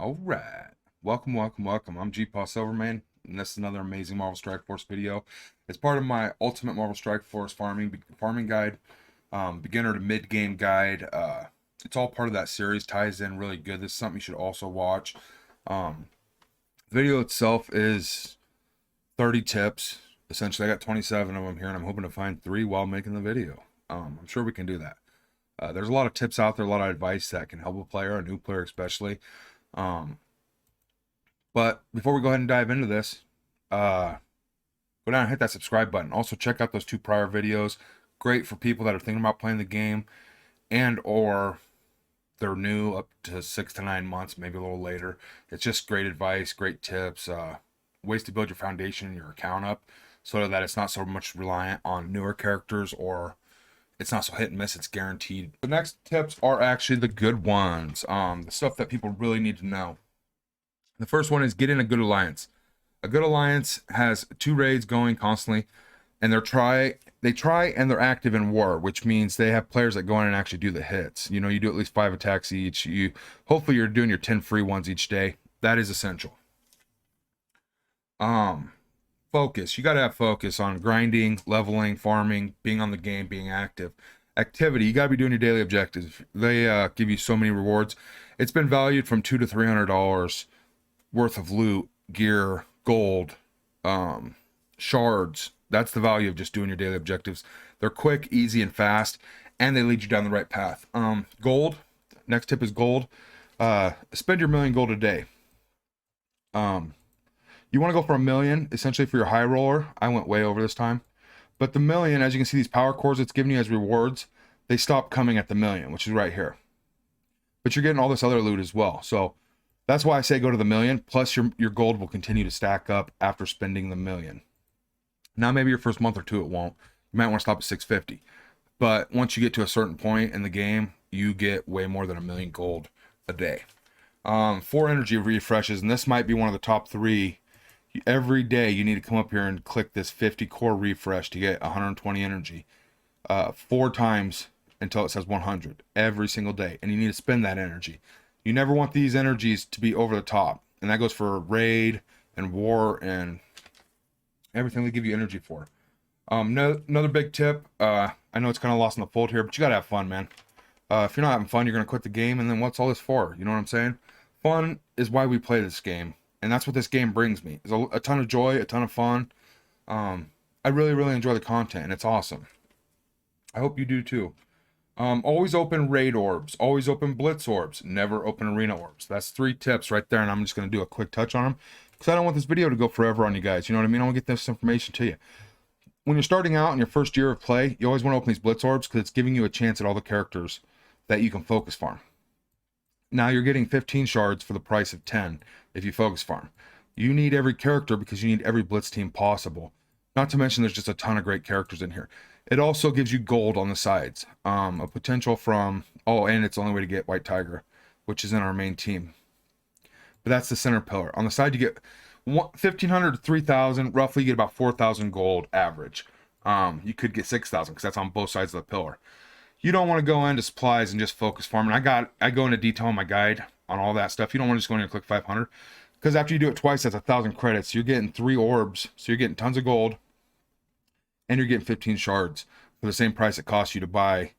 All right. Welcome. I'm GpaSilverMane, and this is another amazing Marvel Strike Force video. It's part of my Ultimate Marvel Strike Force farming guide, beginner to mid game guide. It's all part of that series. Ties in really good. This is something you should also watch. The video itself is 30 tips. Essentially, I got 27 of them here, and I'm hoping to find 3 while making the video. I'm sure we can do that. There's a lot of tips out there, a lot of advice that can help a player, a new player especially. But before we go ahead and dive into this, go down and hit that subscribe button. Also, check out those 2 prior videos. Great for people that are thinking about playing the game and or they're new up to 6 to 9 months, maybe a little later. It's just great advice, great tips, ways to build your foundation and your account up so that it's not so much reliant on newer characters or it's not so hit and miss, it's guaranteed. The next tips are actually the good ones, the stuff that people really need to know. The first one is get in a good alliance. A good alliance has 2 raids going constantly, and they try and they're active in war, which means they have players that go in and actually do the hits. You know, you do at least 5 attacks each. Hopefully you're doing your 10 free ones each day. That is essential. Focus. You got to have focus on grinding, leveling, farming, being on the game, being active. Activity. You got to be doing your daily objectives. They give you so many rewards. It's been valued from $200 to $300 worth of loot, gear, gold, shards. That's the value of just doing your daily objectives. They're quick, easy, and fast, and they lead you down the right path. Gold. Next tip is gold. Spend your 1,000,000 gold a day. You want to go for 1,000,000 essentially for your high roller. I went way over this time, but the 1,000,000, as you can see, these power cores it's giving you as rewards, they stop coming at the 1,000,000, which is right here. But you're getting all this other loot as well. So that's why I say go to the 1,000,000. Plus your gold will continue to stack up after spending the 1,000,000. Now maybe your first month or 2 it won't. You might want to stop at 650. But once you get to a certain point in the game, you get way more than 1,000,000 gold a day. 4 energy refreshes, and this might be one of the top 3. Every day you need to come up here and click this 50 core refresh to get 120 energy 4 times until it says 100 every single day, and you need to spend that energy. You never want these energies to be over the top, and that goes for raid and war and everything they give you energy for. Another big tip, I know it's kind of lost in the fold here, but you gotta have fun, man. If you're not having fun, you're gonna quit the game, and then what's all this for? You know what I'm saying? Fun is why we play this game. And that's what this game brings me. Is a ton of joy, a ton of fun. I really enjoy the content, and it's awesome. I hope you do too. Always open raid orbs. Always open blitz orbs. Never open arena orbs. That's 3 tips right there, and I'm just going to do a quick touch on them because I don't want this video to go forever on you guys. You know what I mean? I want to get this information to you. When you're starting out in your first year of play, you always want to open these blitz orbs because it's giving you a chance at all the characters that you can focus farm. Now you're getting 15 shards for the price of 10 if you focus farm. You need every character because you need every blitz team possible. Not to mention there's just a ton of great characters in here. It also gives you gold on the sides. A potential from, and it's the only way to get White Tiger, which is in our main team. But that's the center pillar. On the side you get 1,500 to 3,000. Roughly you get about 4,000 gold average. You could get 6,000 because that's on both sides of the pillar. You don't want to go into supplies and just focus farming. I go into detail in my guide on all that stuff. You don't want to just go in here and click 500 because after you do it twice, that's 1,000 credits. You're getting 3 orbs, so you're getting tons of gold, and you're getting 15 shards for the same price it costs you to buy.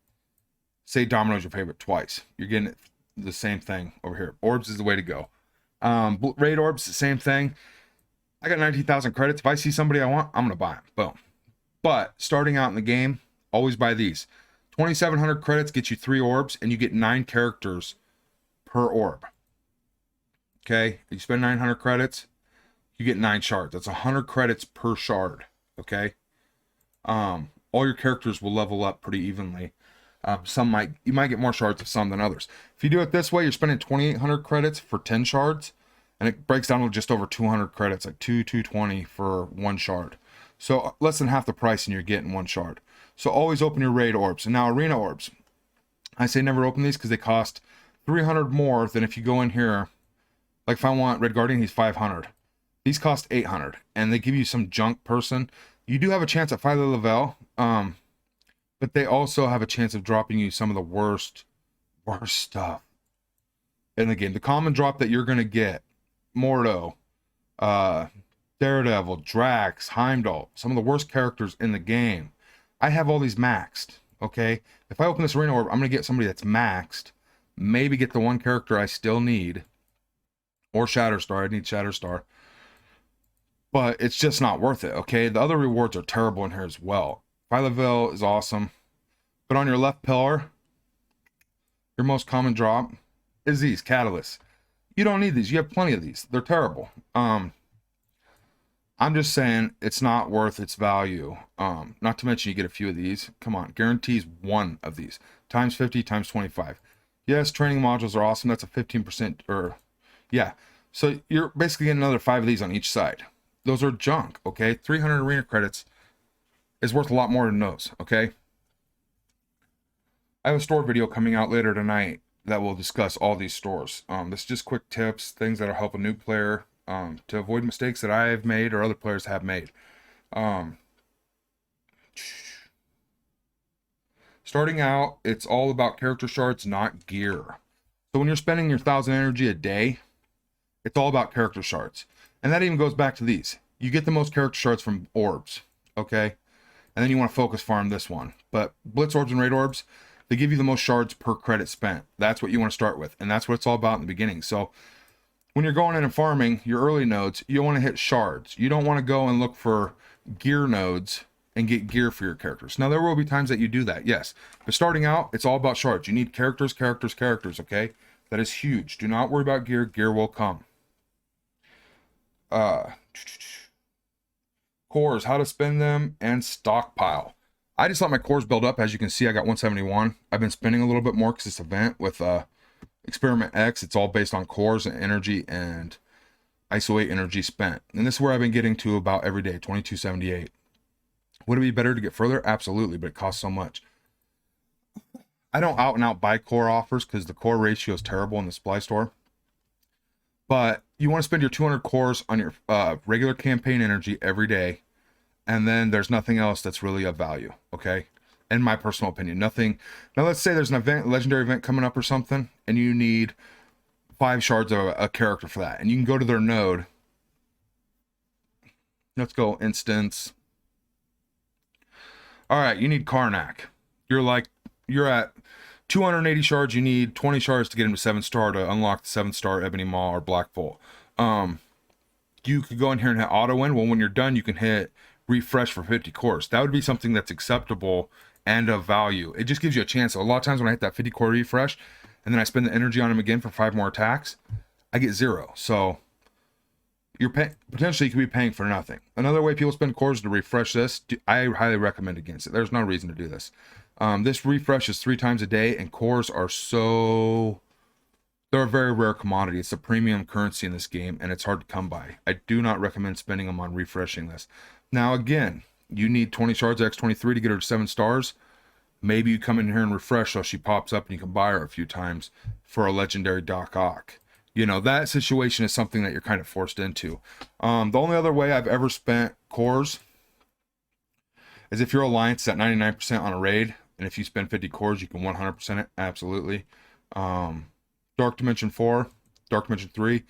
Say Domino's your favorite twice. You're getting the same thing over here. Orbs is the way to go. Raid orbs, the same thing. I got 19,000 credits. If I see somebody I want, I'm gonna buy them. Boom. But starting out in the game, always buy these. 2,700 credits gets you 3 orbs, and you get 9 characters per orb. Okay, you spend 900 credits, you get 9 shards. That's 100 credits per shard. Okay, all your characters will level up pretty evenly. You might get more shards of some than others. If you do it this way, you're spending 2,800 credits for 10 shards, and it breaks down to just over 200 credits, like 220 for 1 shard. So less than half the price, and you're getting 1 shard. So always open your raid orbs. And now arena orbs, I say never open these because they cost 300 more than if you go in here. Like if I want Red Guardian, he's 500. These cost 800, and they give you some junk person. You do have a chance at 5 level, but they also have a chance of dropping you some of the worst stuff. in the game. The common drop that you're going to get, Mordo, uh, Daredevil, Drax, Heimdall, some of the worst characters in the game. I have all these maxed, okay? If I open this Arena Orb, I'm going to get somebody that's maxed, maybe get the one character I still need, or Shatterstar. I need Shatterstar. But it's just not worth it, okay? The other rewards are terrible in here as well. Phyla is awesome. But on your left pillar, your most common drop is these catalysts. You don't need these. You have plenty of these. They're terrible. I'm just saying it's not worth its value. Not to mention you get a few of these. Come on, guarantees one of these. Times 50, times 25. Yes, training modules are awesome. That's a 15%, or yeah. So you're basically getting another 5 of these on each side. Those are junk, okay? 300 arena credits is worth a lot more than those, okay? I have a store video coming out later tonight that will discuss all these stores. This is just quick tips, things that'll help a new player to avoid mistakes that I have made or other players have made. Starting out, it's all about character shards, not gear. So when you're spending your 1,000 energy a day, it's all about character shards. And that even goes back to these. You get the most character shards from orbs, okay? And then you want to focus farm this one. But Blitz Orbs and Raid Orbs, they give you the most shards per credit spent. That's what you want to start with. And that's what it's all about in the beginning. So when you're going in and farming your early nodes, you want to hit shards. You don't want to go and look for gear nodes and get gear for your characters. Now, there will be times that you do that, yes. But starting out, it's all about shards. You need characters, characters, characters, okay? That is huge. Do not worry about gear. Gear will come. Cores, how to spend them, and stockpile. I just let my cores build up. As you can see, I got 171. I've been spending a little bit more because this event with Experiment X, it's all based on cores and energy and ISO 8 energy spent. And this is where I've been getting to about every day, 2278. Would it be better to get further? Absolutely, but it costs so much. I don't out and out buy core offers because the core ratio is terrible in the supply store. But you want to spend your 200 cores on your regular campaign energy every day. And then there's nothing else that's really of value, okay? In my personal opinion, nothing. Now, let's say there's an event, legendary event coming up or something, and you need 5 shards of a character for that. And you can go to their node. Let's go instance. All right, you need Karnak. You're at 280 shards. You need 20 shards to get into 7-star to unlock the 7-star Ebony Maw or Black Bolt. You could go in here and hit auto win. Well, when you're done, you can hit refresh for 50 cores. That would be something that's acceptable and of value. It just gives you a chance. So a lot of times when I hit that 50 core refresh and then I spend the energy on him again for 5 more attacks, I get 0. So you're potentially you could be paying for nothing. Another way people spend cores to refresh this, I highly recommend against it. There's no reason to do this. This refresh is 3 times a day, and cores are they're a very rare commodity. It's a premium currency in this game, and it's hard to come by. I do not recommend spending them on refreshing this. Now, again, you need 20 shards X23 to get her to 7 stars. Maybe you come in here and refresh so she pops up and you can buy her a few times for a legendary Doc Ock. You know, that situation is something that you're kind of forced into. The only other way I've ever spent cores is if your alliance is at 99% on a raid, and if you spend 50 cores, you can 100% it. Absolutely. Dark Dimension 4, Dark Dimension 3.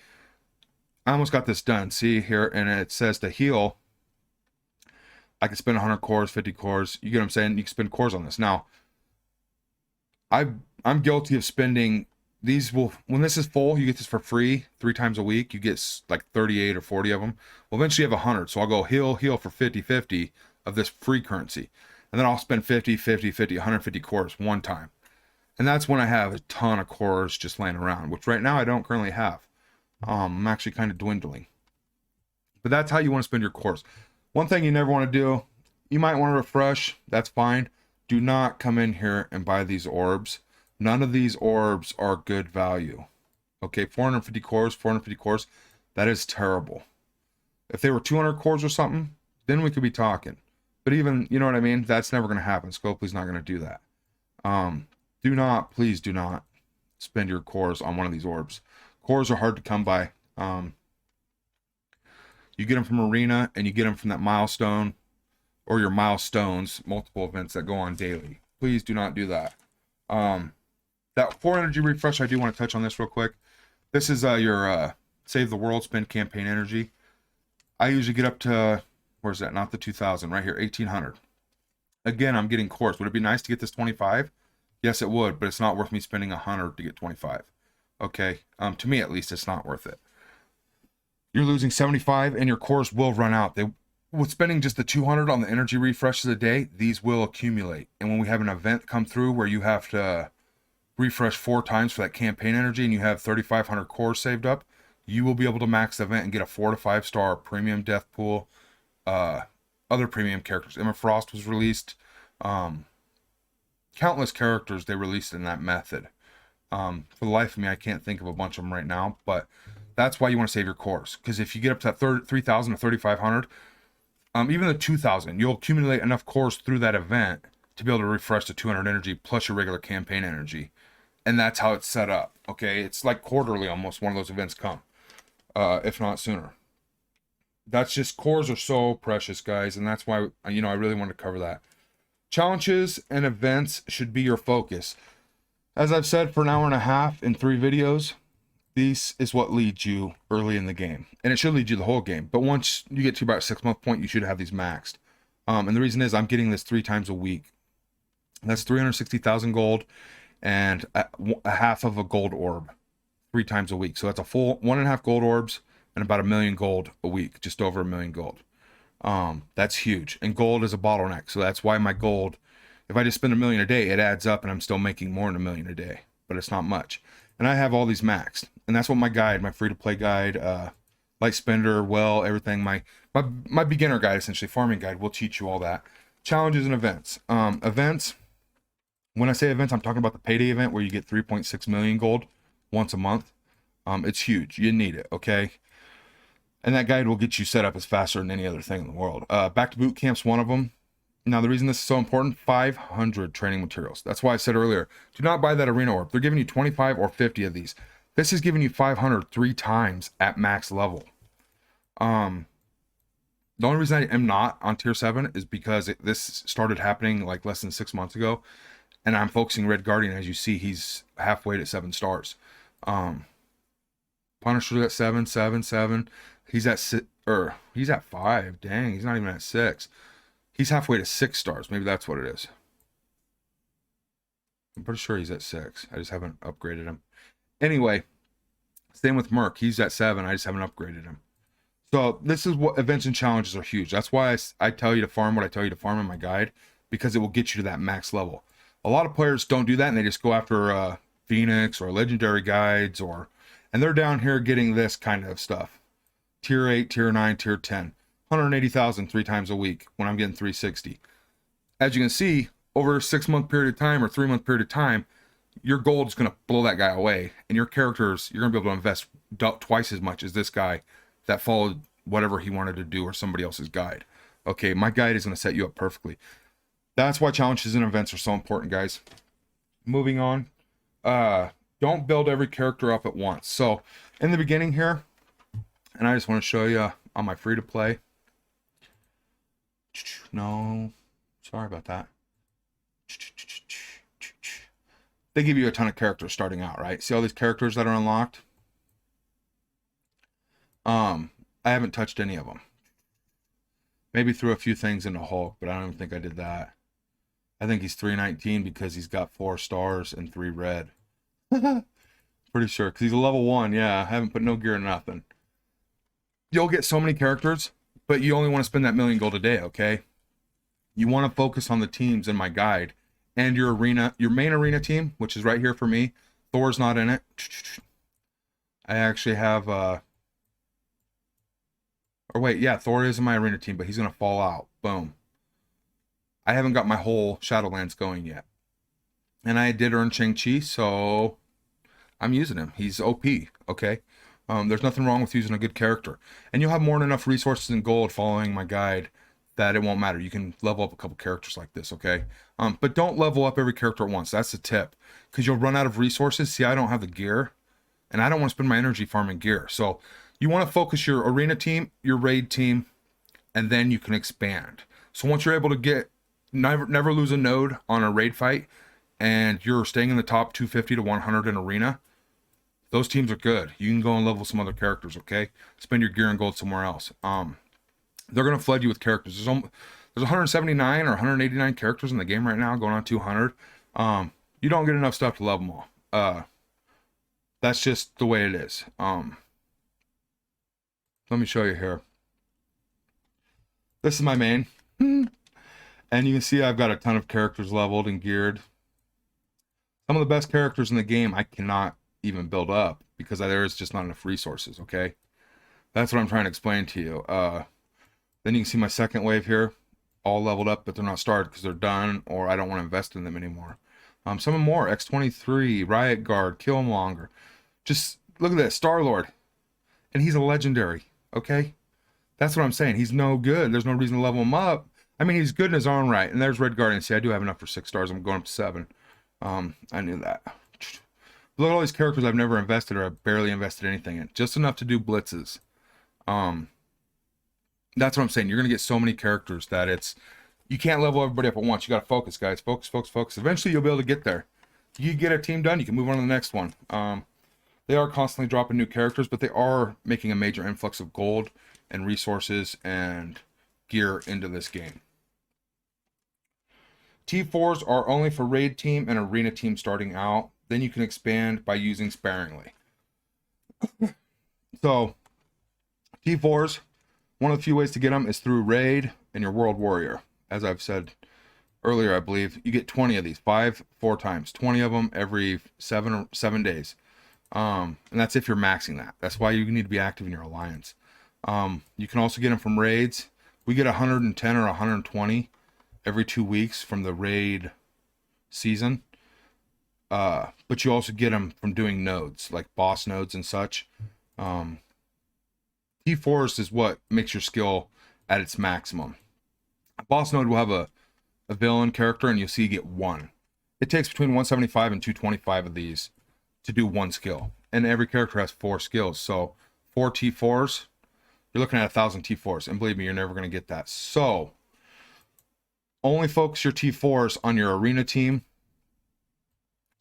I almost got this done. See here, and it says to heal, I can spend 100 cores, 50 cores. You get what I'm saying? You can spend cores on this. Now, I'm guilty of spending these. When this is full, you get this for free 3 times a week. You get like 38 or 40 of them. Well, eventually you have 100. So I'll go heal for 50 of this free currency. And then I'll spend 50, 150 cores one time. And that's when I have a ton of cores just laying around, which right now I don't currently have. I'm actually kind of dwindling. But that's how you want to spend your cores. One thing you never want to do, you might want to refresh. That's fine. Do not come in here and buy these orbs. None of these orbs are good value. Okay, 450 cores, that is terrible. If they were 200 cores or something, then we could be talking. But even, you know what I mean? That's never going to happen. Scopely's not going to do that. Please do not spend your cores on one of these orbs. Cores are hard to come by. You get them from Arena, and you get them from that milestone, or your milestones, multiple events that go on daily. Please do not do that. That 4 energy refresh, I do want to touch on this real quick. This is your Save the World Spend campaign energy. I usually get up to, where's that? Not the 2000, right here, 1800. Again, I'm getting cores. Would it be nice to get this 25? Yes, it would, but it's not worth me spending 100 to get 25. Okay, to me at least, it's not worth it. You're losing 75, and your cores will run out. With spending just the 200 on the energy refreshes a day, these will accumulate. And when we have an event come through where you have to refresh 4 times for that campaign energy, and you have 3,500 cores saved up, you will be able to max the event and get a 4 to 5 star premium death pool. Other premium characters. Emma Frost was released. Countless characters they released in that method. For the life of me, I can't think of a bunch of them right now, but that's why you want to save your cores. Because if you get up to that 3,000 or 3,500, even the 2,000, you'll accumulate enough cores through that event to be able to refresh the 200 energy plus your regular campaign energy. And that's how it's set up. Okay, it's like quarterly almost one of those events come, if not sooner. That's just, cores are so precious, guys, and that's why, I really want to cover that. Challenges and events should be your focus. As I've said for an hour and a half in 3 videos, this is what leads you early in the game, and it should lead you the whole game. But once you get to about 6-month point, you should have these maxed. And the reason is I'm getting this 3 times a week. That's 360,000 gold and a half of a gold orb 3 times a week. So that's a full 1.5 gold orbs and about 1 million gold a week, just over 1 million gold. That's huge. And gold is a bottleneck. So that's why my gold, if I just spend 1 million a day, it adds up and I'm still making more than 1 million a day, but it's not much. And I have all these maxed, and that's what my guide, my free-to-play guide, light spender, well, everything, my beginner guide, essentially farming guide, will teach you all that. Challenges and events. Events, when I say events, I'm talking about the payday event where you get 3.6 million gold once a month. It's huge. You need it, okay? And that guide will get you set up as faster than any other thing in the world. Back to boot camp's one of them. Now, the reason this is so important, 500 training materials. That's why I said earlier, do not buy that arena orb. They're giving you 25 or 50 of these. This is giving you 500 3 times at max level. The only reason I am not on tier 7 is because this started happening like less than 6 months ago. And I'm focusing Red Guardian. As you see, he's halfway to 7 stars. Punisher's at 7, 7, 7. He's at 5. Dang, he's not even at 6. He's halfway to 6 stars. Maybe that's what it is. I'm pretty sure he's at 6. I just haven't upgraded him. Anyway, same with Merc. He's at 7. I just haven't upgraded him. So this is what events and challenges are huge. That's why I tell you to farm what I tell you to farm in my guide, because it will get you to that max level. A lot of players don't do that, and they just go after Phoenix or legendary guides, and they're down here getting this kind of stuff. Tier 8, Tier 9, Tier 10. 180,000 3 times a week when I'm getting 360. As you can see, over a 6-month period of time or 3-month period of time, your gold is going to blow that guy away, and your characters, you're going to be able to invest twice as much as this guy that followed whatever he wanted to do or somebody else's guide. Okay, my guide is going to set you up perfectly. That's why challenges and events are so important, guys. Moving on. Don't build every character up at once. So in the beginning here, and I just want to show you on my free to play. No, sorry about that. They give you a ton of characters starting out, right? See all these characters that are unlocked? I haven't touched any of them. Maybe threw a few things into Hulk, but I don't even think I did that. I think he's 319 because he's got 4 stars and 3 red. Pretty sure, because he's a level 1. Yeah, I haven't put no gear in nothing. You'll get so many characters, but you only want to spend that 1 million gold a day, okay? You want to focus on the teams in my guide and your main arena team, which is right here for me. Thor's not in it. I actually have, or wait, yeah, Thor is in my arena team, but he's going to fall out. Boom. I haven't got my whole Shadowlands going yet. And I did earn Shang-Chi, so I'm using him. He's OP, okay? There's nothing wrong with using a good character. And you'll have more than enough resources and gold following my guide that it won't matter. You can level up a couple characters like this, okay? But don't level up every character at once. That's the tip. Because you'll run out of resources. See, I don't have the gear. And I don't want to spend my energy farming gear. So you want to focus your arena team, your raid team, and then you can expand. So once you're able to get, never lose a node on a raid fight, and you're staying in the top 250 to 100 in arena, those teams are good. You can go and level some other characters, okay? Spend your gear and gold somewhere else. They're going to flood you with characters. There's 179 or 189 characters in the game right now, going on 200. You don't get enough stuff to level them all. That's just the way it is. Let me show you here. This is my main. And you can see I've got a ton of characters leveled and geared. Some of the best characters in the game I cannot even build up because there is just not enough resources, okay? That's what I'm trying to explain to you. Then you can see my second wave here, all leveled up, but they're not started because they're done, or I don't want to invest in them anymore. Some more, X-23, Riot Guard, Killmonger. Just look at this, Star-Lord. And he's a legendary, okay? That's what I'm saying. He's no good. There's no reason to level him up. I mean, he's good in his own right. And there's Red Guardian. See, I do have enough for 6 stars. I'm going up to 7. I knew that. Look at all these characters I've never invested or I've barely invested anything in. Just enough to do blitzes. That's what I'm saying. You're going to get so many characters that you can't level everybody up at once. You got to focus, guys. Focus, focus, focus. Eventually, you'll be able to get there. You get a team done, you can move on to the next one. They are constantly dropping new characters, but they are making a major influx of gold and resources and gear into this game. T4s are only for raid team and arena team starting out. Then you can expand by using sparingly. So, T4s, one of the few ways to get them is through raid and your world warrior. As I've said earlier, I believe you get 20 of these, 4 times, 20 of them every 7 days. And that's if you're maxing that. That's why you need to be active in your alliance. You can also get them from raids. We get 110 or 120 every 2 weeks from the raid season. But you also get them from doing nodes, like boss nodes and such. T4s is what makes your skill at its maximum. A boss node will have a villain character, and you'll see you get 1. It takes between 175 and 225 of these to do 1 skill. And every character has 4 skills. So 4 T4s, you're looking at 1,000 T4s. And believe me, you're never going to get that. So only focus your T4s on your arena team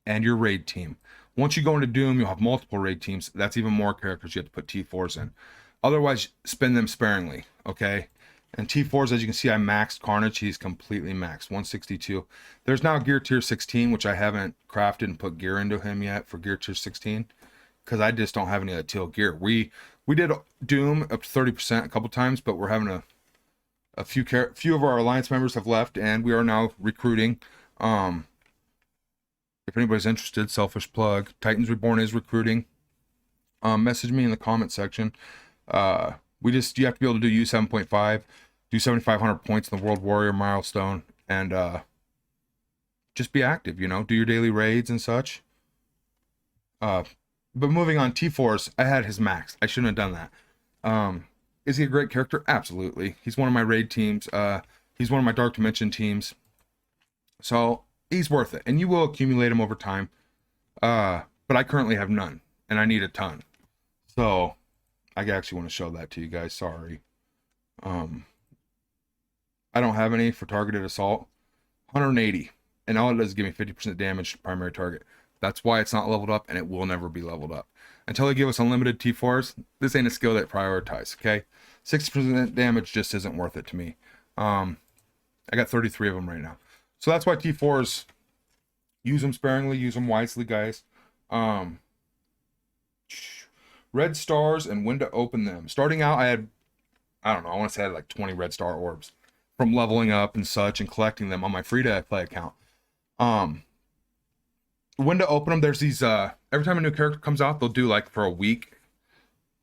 and your raid team. Once you go into Doom, you'll have multiple raid teams. That's even more characters you have to put T4s in. Otherwise, spend them sparingly, okay? And T4s, as you can see, I maxed Carnage. He's completely maxed, 162. There's now Gear Tier 16, which I haven't crafted and put gear into him yet for Gear Tier 16, because I just don't have any of the teal gear. We did Doom up to 30% a couple times, but we're having a few of our alliance members have left, and we are now recruiting. If anybody's interested, selfish plug, Titans Reborn is recruiting. Message me in the comment section. You have to be able to do U7.5, do 7,500 points in the World Warrior milestone, and just be active, do your daily raids and such. But moving on, T4s, I had his max. I shouldn't have done that. Is he a great character? Absolutely. He's one of my raid teams. He's one of my Dark Dimension teams. So he's worth it, and you will accumulate him over time. But I currently have none, and I need a ton. So I actually want to show that to you guys. Sorry. I don't have any for targeted assault. 180. And all it does is give me 50% damage to primary target. That's why it's not leveled up, and it will never be leveled up. Until they give us unlimited T4s, this ain't a skill that prioritize, okay? 60% damage just isn't worth it to me. I got 33 of them right now. So that's why T4s, use them sparingly, use them wisely, guys. Red stars and when to open them. Starting out, I had, I don't know, I want to say I had like 20 red star orbs from leveling up and such and collecting them on my free-to-play account. When to open them, there's these, every time a new character comes out, they'll do like for a week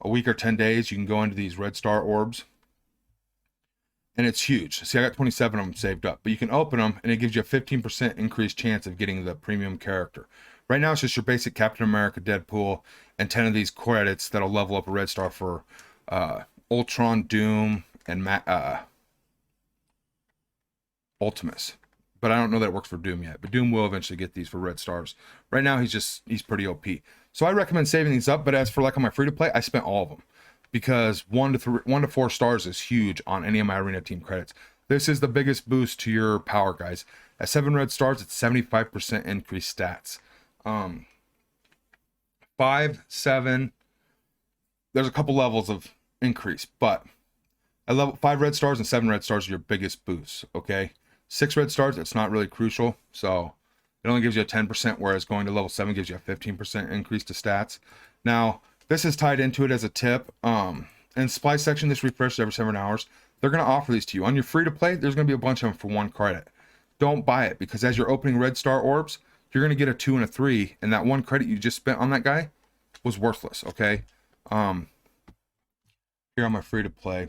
or 10 days, you can go into these red star orbs. And it's huge. See, I got 27 of them saved up. But you can open them, and it gives you a 15% increased chance of getting the premium character. Right now, it's just your basic Captain America, Deadpool, and 10 of these credits that'll level up a red star for Ultron, Doom, and Ultimus. But I don't know that it works for Doom yet. But Doom will eventually get these for red stars. Right now, he's pretty OP. So I recommend saving these up. But as for like on my free-to-play, I spent all of them. Because 1 to 4 stars is huge on any of my arena team credits. This is the biggest boost to your power, guys. At 7 red stars, it's 75% increased stats. 5, 7, there's a couple levels of increase, but at level 5 red stars and 7 red stars are your biggest boosts, okay? 6 red stars, it's not really crucial, so it only gives you a 10%, whereas going to level 7 gives you a 15% increase to stats. Now, this is tied into it as a tip. In supply section, this refreshes every 7 hours. They're going to offer these to you. On your free-to-play, there's going to be a bunch of them for 1 credit. Don't buy it, because as you're opening red star orbs, you're going to get a 2 and a 3, and that 1 credit you just spent on that guy was worthless, okay? Here on my free-to-play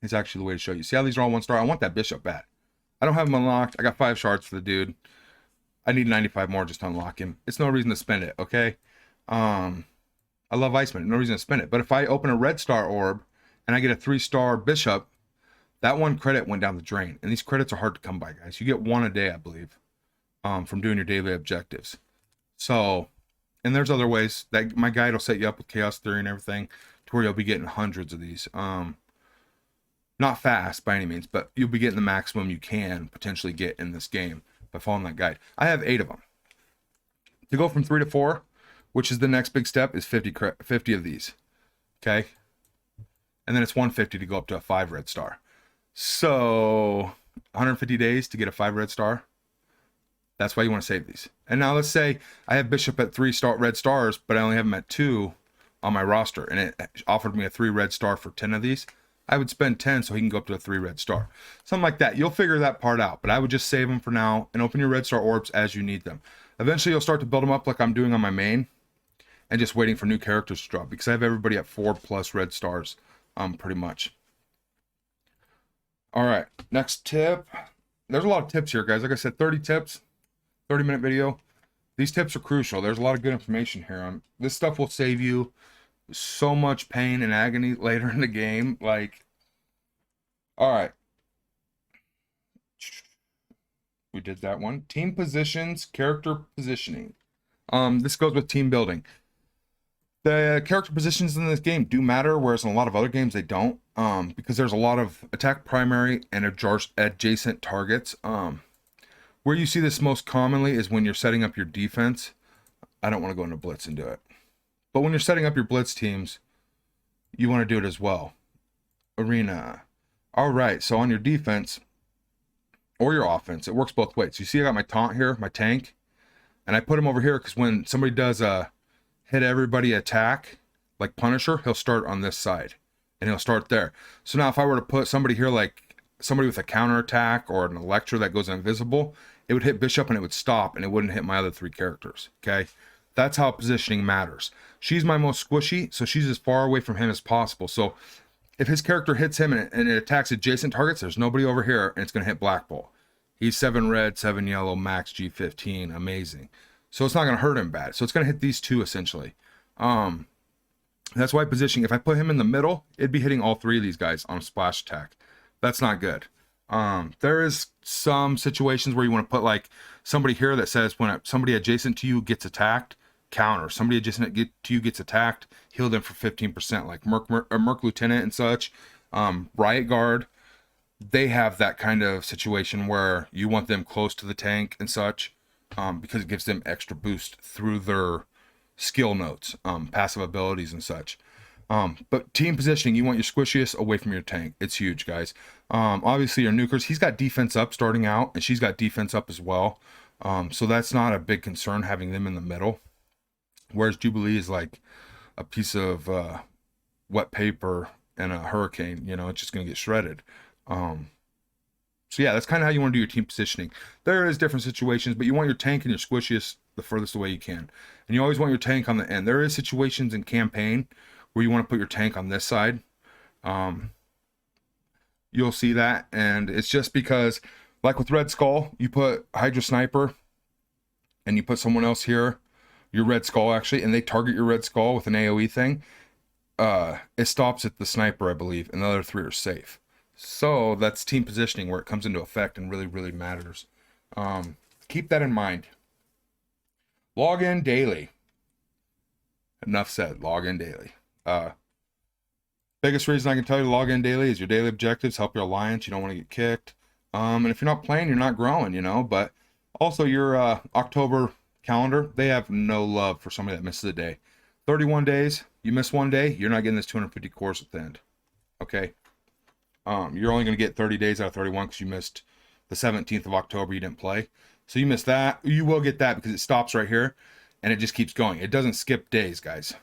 is actually the way to show you. See how these are all 1 star? I want that bishop bad. I don't have him unlocked. I got 5 shards for the dude. I need 95 more just to unlock him. It's no reason to spend it, okay? I love Iceman. No reason to spend it. But if I open a red star orb and I get a 3-star bishop, that 1 credit went down the drain. And these credits are hard to come by, guys. You get 1 a day, I believe, from doing your daily objectives. So, and there's other ways that my guide will set you up with chaos theory and everything to where you'll be getting hundreds of these. Not fast by any means, but you'll be getting the maximum you can potentially get in this game by following that guide. I have 8 of them. To go from 3 to 4, which is the next big step, is 50 of these. Okay? And then it's 150 to go up to a 5 red star. So 150 days to get a 5 red star. That's why you want to save these. And now let's say I have Bishop at 3 red stars, but I only have him at 2 on my roster, and it offered me a 3 red star for 10 of these. I would spend 10 so he can go up to a 3 red star. Something like that. You'll figure that part out, but I would just save them for now and open your red star orbs as you need them. Eventually you'll start to build them up like I'm doing on my main and just waiting for new characters to drop, because I have everybody at 4+ red stars pretty much. All right, next tip. There's a lot of tips here, guys. Like I said, 30 tips, 30-minute video. These tips are crucial. There's a lot of good information here. This stuff will save you so much pain and agony later in the game. Like, all right, we did that one. Team positions, character positioning. This goes with team building. The character positions in this game do matter, whereas in a lot of other games they don't, because there's a lot of attack primary and adjacent targets. Where you see this most commonly is when you're setting up your defense. I don't want to go into blitz and do it. But when you're setting up your blitz teams, you want to do it as well. Arena. All right, so on your defense or your offense, it works both ways. You see I got my taunt here, my tank, and I put him over here because when somebody does a hit everybody attack, like Punisher, he'll start on this side, and he'll start there. So now if I were to put somebody here, like somebody with a counter attack or an Electra that goes invisible, it would hit Bishop and it would stop, and it wouldn't hit my other 3 characters, okay? That's how positioning matters. She's my most squishy, so she's as far away from him as possible. So if his character hits him and it attacks adjacent targets, there's nobody over here, and it's going to hit Black Bolt. He's 7 red, 7 yellow, max G15, amazing. So it's not going to hurt him bad. So it's going to hit these 2 essentially. That's why positioning, if I put him in the middle, it'd be hitting all 3 of these guys on a splash attack. That's not good. There is some situations where you want to put like somebody here that says when somebody adjacent to you gets attacked, counter. Somebody adjacent to you gets attacked, heal them for 15%, like Merc Lieutenant and such. Riot Guard, they have that kind of situation where you want them close to the tank and such, because it gives them extra boost through their skill notes, passive abilities and such. But team positioning, you want your squishiest away from your tank. It's huge, guys. Obviously your nukers, he's got defense up starting out, and she's got defense up as well. So that's not a big concern having them in the middle. Whereas Jubilee is like a piece of wet paper and a hurricane, you know, it's just going to get shredded. So yeah, that's kind of how you want to do your team positioning. There is different situations, but you want your tank and your squishiest the furthest away you can. And you always want your tank on the end. There is situations in campaign where you want to put your tank on this side. You'll see that, and it's just because, like with Red Skull, you put Hydra Sniper, and you put someone else here, your Red Skull actually, and they target your Red Skull with an AoE thing. It stops at the sniper, I believe, and the other 3 are safe. So that's team positioning where it comes into effect and really, really matters. Keep that in mind. Log in daily. Enough said. Log in daily. Biggest reason I can tell you to log in daily is your daily objectives help your alliance. You don't want to get kicked. And if you're not playing, you're not growing, you know. But also your October calendar, they have no love for somebody that misses a day. 31 days, you miss one day, you're not getting this 250 cores at the end. Okay. You're only going to get 30 days out of 31 because you missed the 17th of October, you didn't play. So you missed that. You will get that because it stops right here and it just keeps going. It doesn't skip days, guys.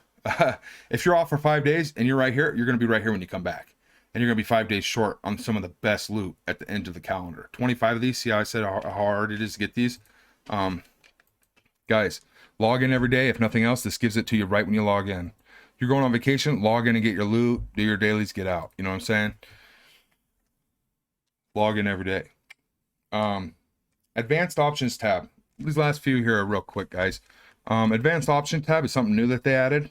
If you're off for 5 days and you're right here, you're going to be right here when you come back. And you're going to be 5 days short on some of the best loot at the end of the calendar. 25 of these. See how I said how hard it is to get these? Guys, log in every day. If nothing else, this gives it to you right when you log in. If you're going on vacation, log in and get your loot. Do your dailies, get out. You know what I'm saying? Log in every day. Advanced options tab. These last few here are real quick, guys. Advanced option tab is something new that they added.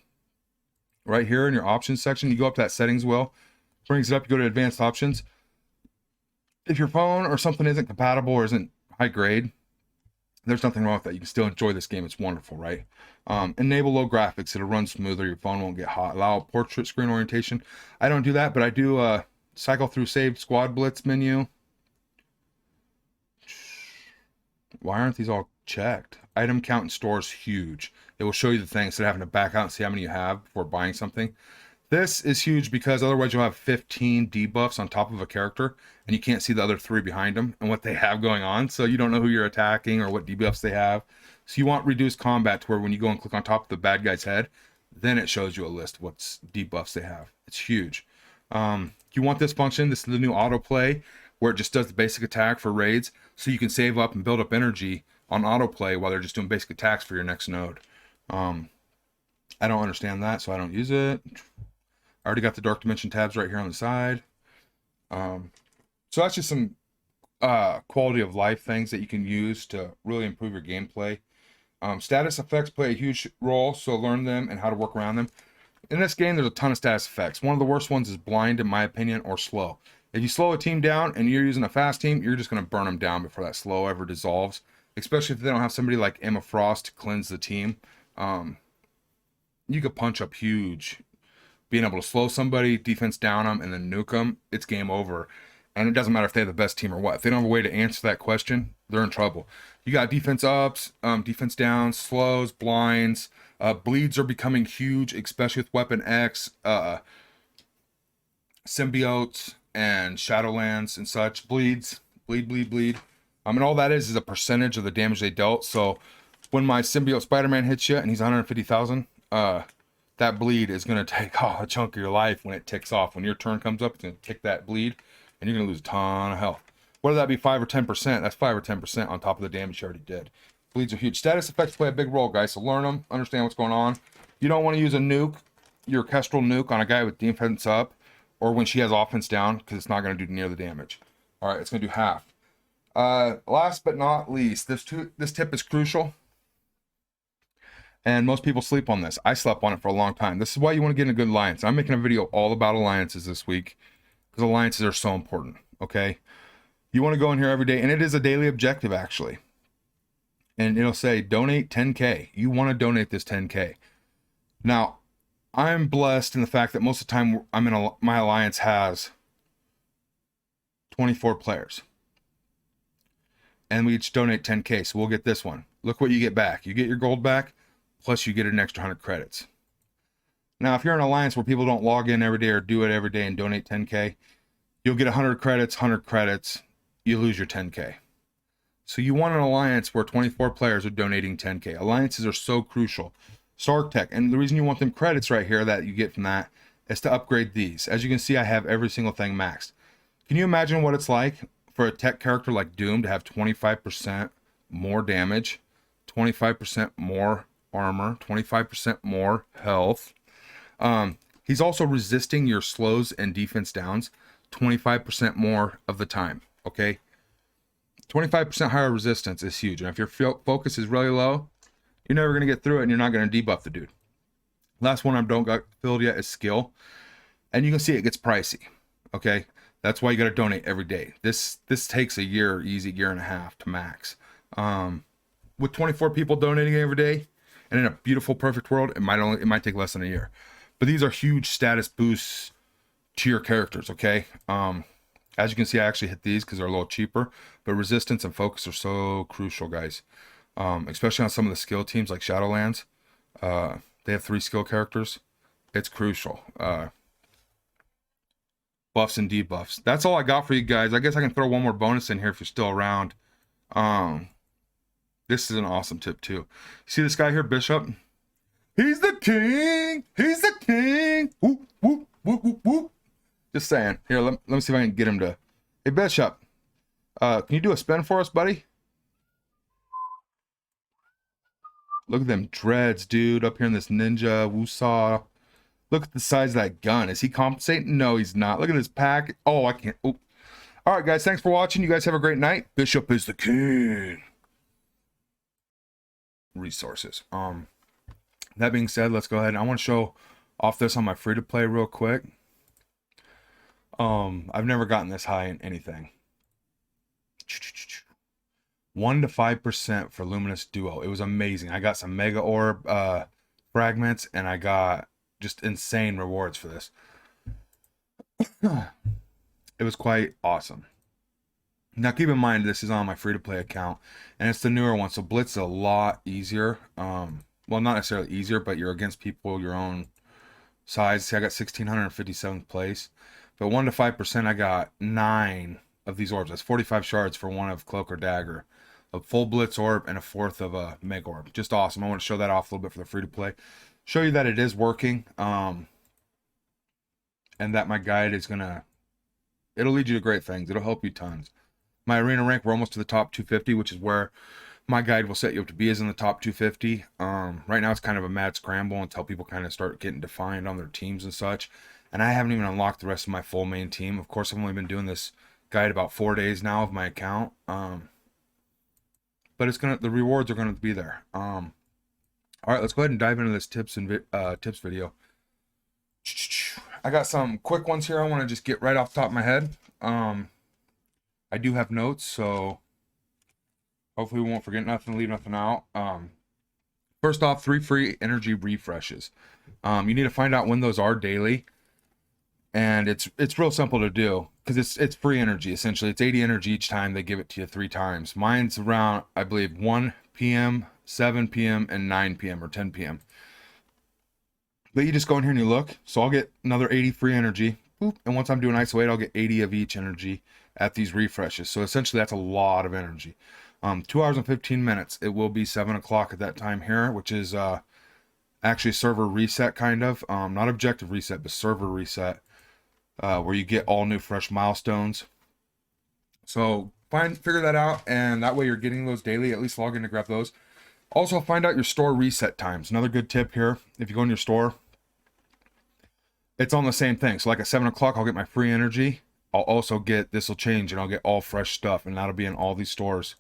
Right here in your options section, you go up to that settings wheel, brings it up, you go to advanced options. If your phone or something isn't compatible or isn't high grade, there's nothing wrong with that. You can still enjoy this game. It's wonderful, right? Enable low graphics. It'll run smoother. Your phone won't get hot. Allow portrait screen orientation. I don't do that, but I do cycle through saved squad blitz menu. Why aren't these all checked? Item count in store is huge. It will show you the thing instead of having to back out and see how many you have before buying something. This is huge because otherwise you'll have 15 debuffs on top of a character and you can't see the other 3 behind them and what they have going on. So you don't know who you're attacking or what debuffs they have. So you want reduced combat to where when you go and click on top of the bad guy's head, then it shows you a list of what debuffs they have. It's huge. You want this function. This is the new autoplay where it just does the basic attack for raids. So you can save up and build up energy on autoplay while they're just doing basic attacks for your next node. I don't understand that, so I don't use it. I already got the Dark Dimension tabs right here on the side. So that's just some quality of life things that you can use to really improve your gameplay. Status effects play a huge role, so learn them and how to work around them. In this game, there's a ton of status effects. One of the worst ones is blind, in my opinion, or slow. If you slow a team down and you're using a fast team, you're just going to burn them down before that slow ever dissolves. Especially if they don't have somebody like Emma Frost to cleanse the team. You could punch up huge. Being able to slow somebody, defense down them, and then nuke them, it's game over. And it doesn't matter if they have the best team or what. If they don't have a way to answer that question, they're in trouble. You got defense ups, defense downs, slows, blinds. Bleeds are becoming huge, especially with Weapon X, symbiotes, and Shadowlands and such. Bleed. And all that is a percentage of the damage they dealt. So when my symbiote Spider-Man hits you and he's 150,000, that bleed is going to take a chunk of your life when it ticks off. When your turn comes up, it's going to tick that bleed, and you're going to lose a ton of health. Whether that be 5 or 10%, that's 5 or 10% on top of the damage you already did. Bleeds are huge. Status effects play a big role, guys, so learn them, understand what's going on. You don't want to use a nuke, your Kestrel nuke, on a guy with defense up, or when she has offense down, because it's not going to do near the damage. All right, it's going to do half. Last but not least, this tip is crucial. And most people sleep on this. I slept on it for a long time. This is why you want to get in a good alliance. I'm making a video all about alliances this week because alliances are so important, okay? You want to go in here every day, and it is a daily objective, actually. And it'll say, donate 10K. You want to donate this 10K. Now, I'm blessed in the fact that most of the time my alliance has 24 players. And we each donate 10K, so we'll get this one. Look what you get back. You get your gold back, plus you get an extra 100 credits. Now, if you're in an alliance where people don't log in every day or do it every day and donate 10K, you'll get 100 credits, you lose your 10K. So you want an alliance where 24 players are donating 10K. Alliances are so crucial. Stark Tech, and the reason you want them credits right here that you get from that is to upgrade these. As you can see, I have every single thing maxed. Can you imagine what it's like for a tech character like Doom to have 25% more damage, 25% more armor, 25% more health? He's also resisting your slows and defense downs 25% more of the time, okay? 25% higher resistance is huge, and if your focus is really low, you're never going to get through it, and you're not going to debuff the dude. Last one I don't got filled yet is skill, and you can see it gets pricey, okay? That's why you got to donate every day. This takes a year, easy year and a half to max. With 24 people donating every day, and in a beautiful, perfect world, it might take less than a year. But these are huge status boosts to your characters, okay? As you can see, I actually hit these because they're a little cheaper, but resistance and focus are so crucial, guys. Especially on some of the skill teams like Shadowlands. They have 3 skill characters. It's crucial. Buffs and debuffs. That's all I got for you guys. I guess I can throw one more bonus in here if you're still around. This is an awesome tip too. See this guy here, Bishop? He's the king. He's the king. Whoop, whoop, whoop, whoop, whoop. Just saying. Here, let me see if I can get him to. Hey, Bishop. Can you do a spin for us, buddy? Look at them dreads, dude, up here in this ninja woosaw. Look at the size of that gun. Is he compensating? No, he's not. Look at this pack. Oh, I can't. Oh. All right, guys. Thanks for watching. You guys have a great night. Bishop is the king. Resources. That being said, let's go ahead. I want to show off this on my free-to-play real quick. I've never gotten this high in anything. 1 to 5% for Luminous Duo. It was amazing. I got some Mega Orb fragments, and I got just insane rewards for this. It was quite awesome. Now keep in mind this is on my free-to-play account, and it's the newer one, so Blitz is a lot easier. Well, not necessarily easier, but you're against people your own size. See, I got 1657th place, but 1 to 5%, I got 9 of these orbs. That's 45 shards for 1 of Cloak or Dagger, a full Blitz orb, and a 4th of a Mega Orb. Just awesome. I want to show that off a little bit for the free-to-play. Show you that it is working, and that my guide is gonna, it'll lead you to great things. It'll help you tons. My arena rank, we're almost to the top 250, which is where my guide will set you up to be, is in the top 250. Right now it's kind of a mad scramble until people kind of start getting defined on their teams and such. And I haven't even unlocked the rest of my full main team. Of course, I've only been doing this guide about 4 days now of my account. But the rewards are gonna be there. All right, let's go ahead and dive into this tips video. I got some quick ones here I want to just get right off the top of my head. I do have notes, so hopefully we won't forget nothing, leave nothing out. First off, 3 free energy refreshes. You need to find out when those are daily, and it's real simple to do because it's free energy essentially. It's 80 energy each time. They give it to you 3 times. Mine's around, I believe, 1 p.m., 7 p.m., and 9 p.m. or 10 p.m. But you just go in here and you look. So I'll get another 80 free energy. Boop. And once I'm doing isolate, I'll get 80 of each energy at these refreshes. So essentially that's a lot of energy. 2 hours and 15 minutes. It will be 7 o'clock at that time here, which is actually server reset kind of. Not objective reset, but server reset, where you get all new fresh milestones. So figure that out, and that way you're getting those daily. At least log in to grab those. Also, find out your store reset times. Another good tip here, if you go in your store, it's on the same thing. So like at 7 o'clock, I'll get my free energy. I'll also get, this will change, and I'll get all fresh stuff, and that'll be in all these stores.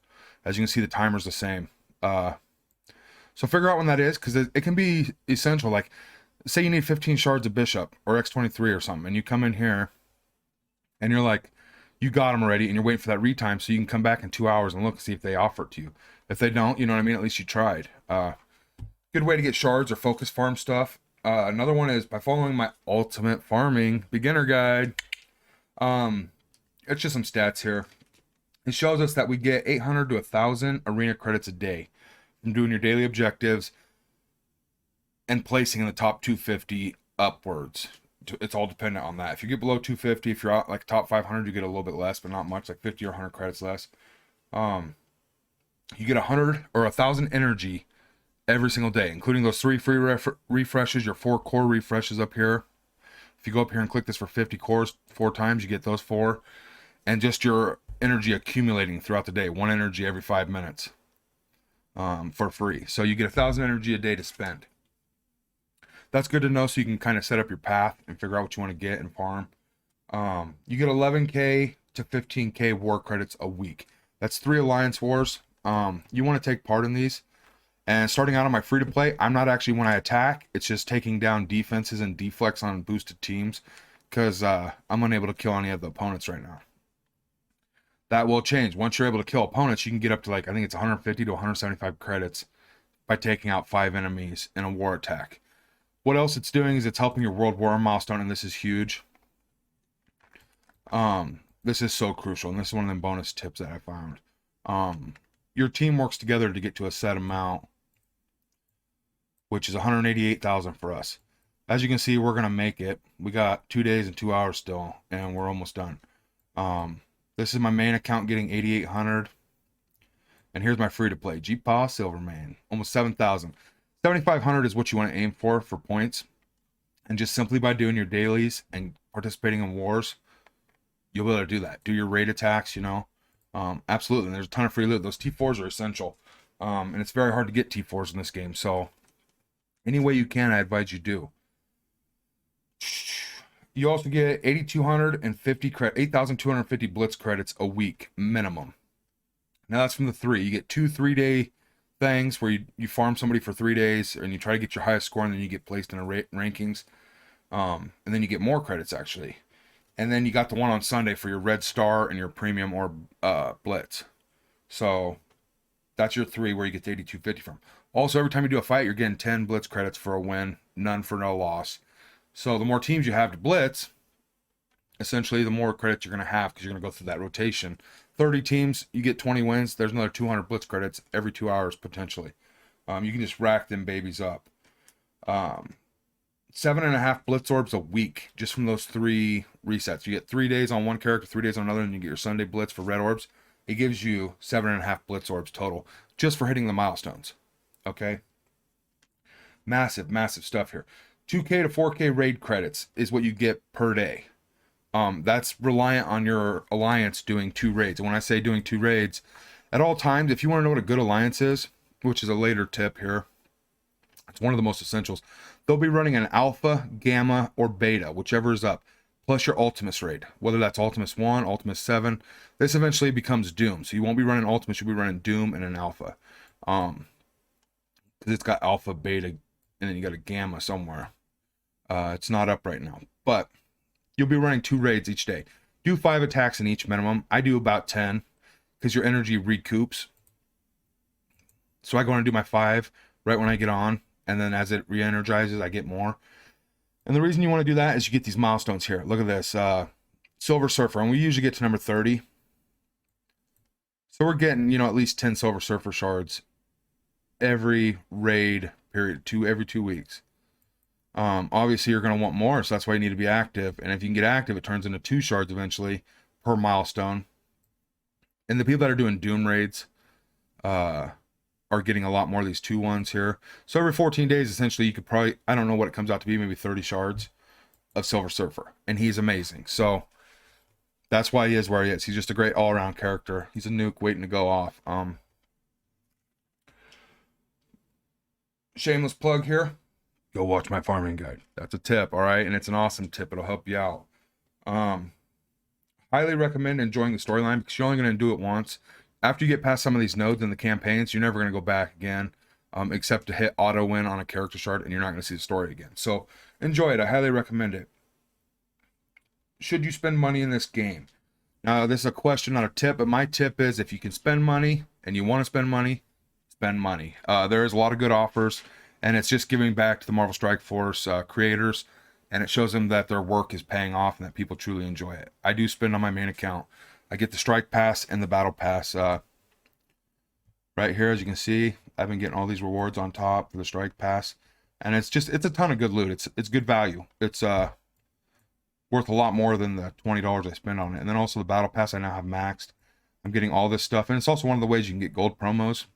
As you can see, the timer's the same. So figure out when that is, because it can be essential. Like, say you need 15 shards of Bishop or X23 or something, and you come in here, and you're like, you got them already, and you're waiting for that retime, so you can come back in 2 hours and look and see if they offer it to you. If they don't, you know what I mean? At least you tried. Good way to get shards or focus farm stuff. Another one is by following my ultimate farming beginner guide. It's just some stats here. It shows us that we get 800 to 1,000 arena credits a day from doing your daily objectives and placing in the top 250 upwards. It's all dependent on that. If you get below 250, if you're out like top 500, you get a little bit less, but not much, like 50 or 100 credits less. You get 100 or 1,000 energy every single day, including those 3 free refreshes, your 4 core refreshes up here. If you go up here and click this for 50 cores 4 times, you get those 4. And just your energy accumulating throughout the day, 1 energy every 5 minutes for free. So you get 1,000 energy a day to spend. That's good to know, so you can kind of set up your path and figure out what you want to get and farm. You get 11k to 15k war credits a week. That's 3 alliance wars. You want to take part in these. And starting out on my free-to-play, I'm not actually, when I attack, it's just taking down defenses and deflects on boosted teams, because I'm unable to kill any of the opponents right now. That will change. Once you're able to kill opponents, you can get up to, like, I think it's 150 to 175 credits by taking out 5 enemies in a war attack. What else it's doing is it's helping your World War milestone, and this is huge. this is so crucial, and this is one of them bonus tips that I found. Your team works together to get to a set amount, which is 188,000 for us. As you can see, we're gonna make it. We got 2 days and 2 hours still, and we're almost done. This is my main account getting 8,800, and here's my free to play GpaSilverMane, almost 7,000. 7,500 is what you want to aim for points, and just simply by doing your dailies and participating in wars, you'll be able to do that. Do your raid attacks, you know. Absolutely. And there's a ton of free loot. Those T4s are essential, and it's very hard to get T4s in this game. So any way you can, I advise you do. You also get 8,250 blitz credits a week minimum. Now that's from the 3. You get 2 3-day things where you farm somebody for 3 days and you try to get your highest score, and then you get placed in a rankings. And then you get more credits actually. And then you got the one on Sunday for your red star and your premium or blitz. So that's your 3 where you get the 8,250 from. Also, every time you do a fight, you're getting 10 blitz credits for a win, none for no loss. So the more teams you have to blitz, essentially the more credits you're going to have, because you're going to go through that rotation. 30 teams, you get 20 wins. There's another 200 blitz credits every 2 hours potentially. You can just rack them babies up. 7.5 blitz orbs a week just from those 3 resets. You get 3 days on one character, 3 days on another, and you get your Sunday blitz for red orbs. It gives you 7.5 blitz orbs total just for hitting the milestones. Okay, massive stuff here. 2K to 4K raid credits is what you get per day. That's reliant on your alliance doing 2 raids. And when I say doing 2 raids, at all times, if you want to know what a good alliance is, which is a later tip here, it's one of the most essentials. They'll be running an alpha, gamma, or beta, whichever is up, plus your Ultimus raid, whether that's Ultimus 1, Ultimus 7. This eventually becomes Doom. So you won't be running Ultimus, you'll be running Doom and an alpha. Because it's got alpha, beta, and then you got a gamma somewhere. It's not up right now, but you'll be running 2 raids each day. Do 5 attacks in each minimum. I do about 10 because your energy recoups. So I go and do my 5 right when I get on, and then as it re-energizes, I get more. And the reason you want to do that is you get these milestones here. Look at this, Silver Surfer, and we usually get to number 30. So we're getting, you know, at least 10 Silver Surfer shards every raid period, every 2 weeks. Obviously you're going to want more, so that's why you need to be active. And if you can get active, it turns into 2 shards eventually per milestone. And the people that are doing Doom raids are getting a lot more of these 2 ones here. So every 14 days, essentially, you could probably, I don't know what it comes out to be, maybe 30 shards of Silver Surfer. And he's amazing. So that's why he is where he is. He's just a great all-around character. He's a nuke waiting to go off. Shameless plug here. Go watch my farming guide. That's a tip, all right? And it's an awesome tip. It'll help you out. Highly recommend enjoying the storyline because you're only going to do it once. After you get past some of these nodes in the campaigns, you're never going to go back again, except to hit auto win on a character shard, and you're not going to see the story again. So enjoy it. I highly recommend it. Should you spend money in this game? Now, this is a question, not a tip, but my tip is if you can spend money and you want to spend money, spend money. There is a lot of good offers. And it's just giving back to the Marvel Strike Force creators, and it shows them that their work is paying off and that people truly enjoy it. I do spend on my main account. I get the Strike Pass and the Battle Pass. Right here, as you can see, I've been getting all these rewards on top for the Strike Pass. And it's a ton of good loot. It's good value. It's worth a lot more than the $20 I spend on it. And then also the Battle Pass I now have maxed. I'm getting all this stuff. And it's also one of the ways you can get gold promos.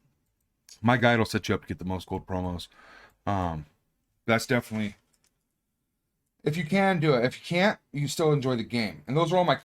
My guide will set you up to get the most gold promos. That's definitely, if you can do it. If you can't, you can still enjoy the game. And those are all my